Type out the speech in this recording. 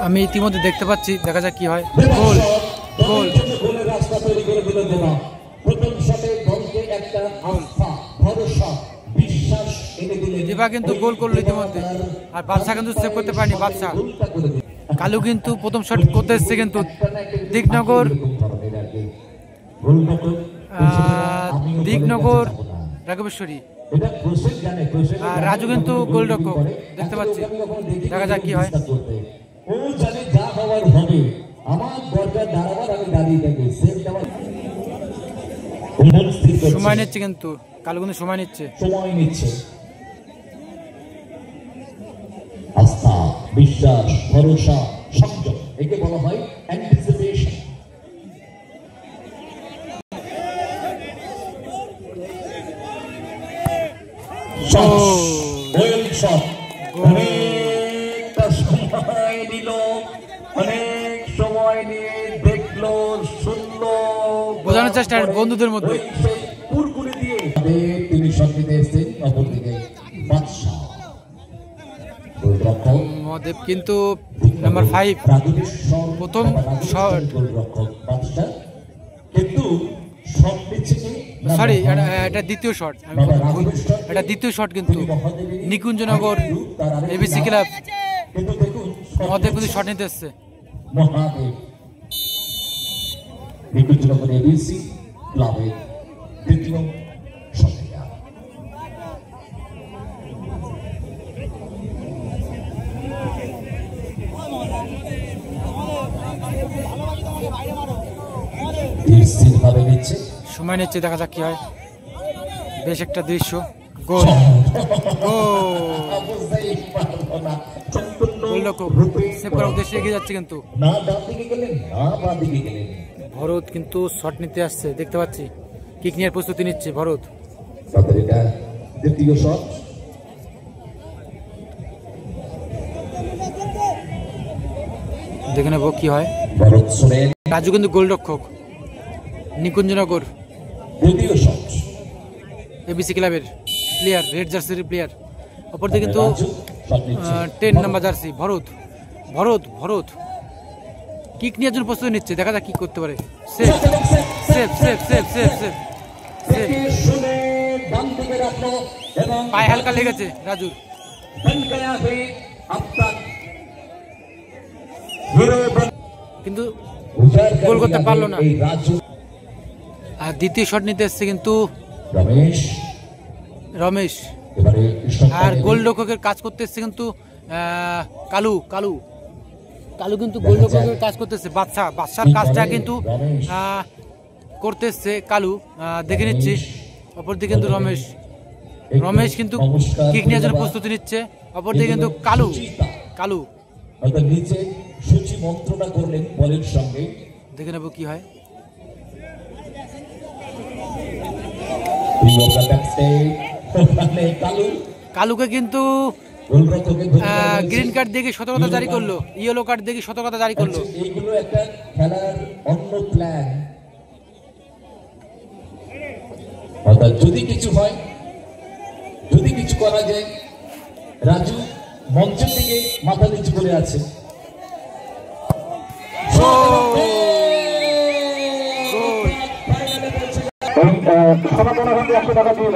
আমি ইতিমধ্যে দেখতে পাচ্ছি, দেখা যাক কি হয়। গোল গোল গোলের রাস্তা তৈরি করে দিল দেবা। প্রথম শটে দলকে একটা আস্থা, ভরসা, বিশ্বাস এনে দিলেন। দেবা কিন্তু গোল করলো ইতিমধ্যে, আর বাদশা কিন্তু সেভ করতে পারেনি। বাদশা কালু কিন্তু প্রথম শট করতে এসছে, কিন্তু দিকনগর রাঘবেশ্বরী রাজু কিন্তু গোলরক্ষক দেখতে পাচ্ছি, দেখা যাক কি হয়। ও জানে যা হওয়ার হবে, আমার দরকার দাঁড়াবার, আমি দাঁড়িয়ে থাকি। সময় নিচ্ছে কিন্তু কালু, কিন্তু সময় নিচ্ছে। আস্থা, বিশ্বাস, ভরসা, সংযম, একে বলা হয় অ্যান্টিসিপেশন। সময় নিল, অনেক সময় নিয়ে দেখলো, শুনলো, বোঝানোর চেষ্টা বন্ধুদের মধ্যে। পুরকুলি দিয়ে তিনি সঙ্গীতে এসেছেন। অপরদিকে বাদশা গোলরক্ষক মহাদেব কিন্তু নাম্বার 5 প্রথম শট, কিন্তু শট নিচ্ছে কি, সরি এটা দ্বিতীয় শট, এটা দ্বিতীয় শট কিন্তু নিকুঞ্জনগর এবিসি ক্লাব। কিন্তু দেখুন মহাদেব কিন্তু শট নিতে এসছে। মহাদেব নিকুঞ্জনগর এবিসি ক্লাবের দ্বিতীয় শটটা। সময় নিচ্ছে, দেখা যাক কি হয়। বেশ একটা দৃশ্য। গোল সেভ করার উদ্দেশ্যে এগিয়ে যাচ্ছে, কিন্তু ভরত কিন্তু শট নিতে আসছে, দেখতে পাচ্ছি। কিক নিয়ে প্রস্তুতি নিচ্ছে ভরত। দ্বিতীয় শট, দেখে নেবো কি হয়। রাজু কিন্তু গোলরক্ষক নিকুঞ্জনগর এবিসি ক্লাবের প্লেয়ার, রেড জার্সির প্লেয়ার। অপরদিকে কিন্তু 10 number jersey Bharat. Bharat Bharat kick নিয়ে জন্য প্রস্তুতি নিচ্ছে, দেখা যাক কি করতে পারে। Save save save save save save পায়ে হালকা লেগেছে রাজুর, কিন্তু গোল করতে পারলো না। আর দ্বিতীয় শট নিতে এসছে কিন্তু রমেশ, আর গোলরক্ষকের কাজ করতে এসছে কিন্তু কালু কালু কালু কিন্তু গোলরক্ষকের কাজ করতেছে। বাদশার কাজটা কিন্তু করতে এসছে কালু, দেখে নিচ্ছি। অপরদিকে কিন্তু রমেশ কিন্তু কিক নেওয়ার জন্য প্রস্তুতি নিচ্ছে। অপরদিকে কিন্তু কালু নিচে সূচি মন্ত্রণা করলেন বলের সঙ্গে, দেখে নেবো কি হয়। কালুকে কিন্তু গ্রিন কার্ড দেখে সতর্কতা জারি করলো, ইয়েলো কার্ড দেখে সতর্কতা জারি করলো। এইগুলো একটা খেলার অন্য প্ল্যান। অর্থাৎ যদি কিছু হয়, যদি কিছু করা যায়। রাজু মঞ্চের দিকে মাথা নিচু করে আছে। সমাপনা 100 টাকা দিয়ে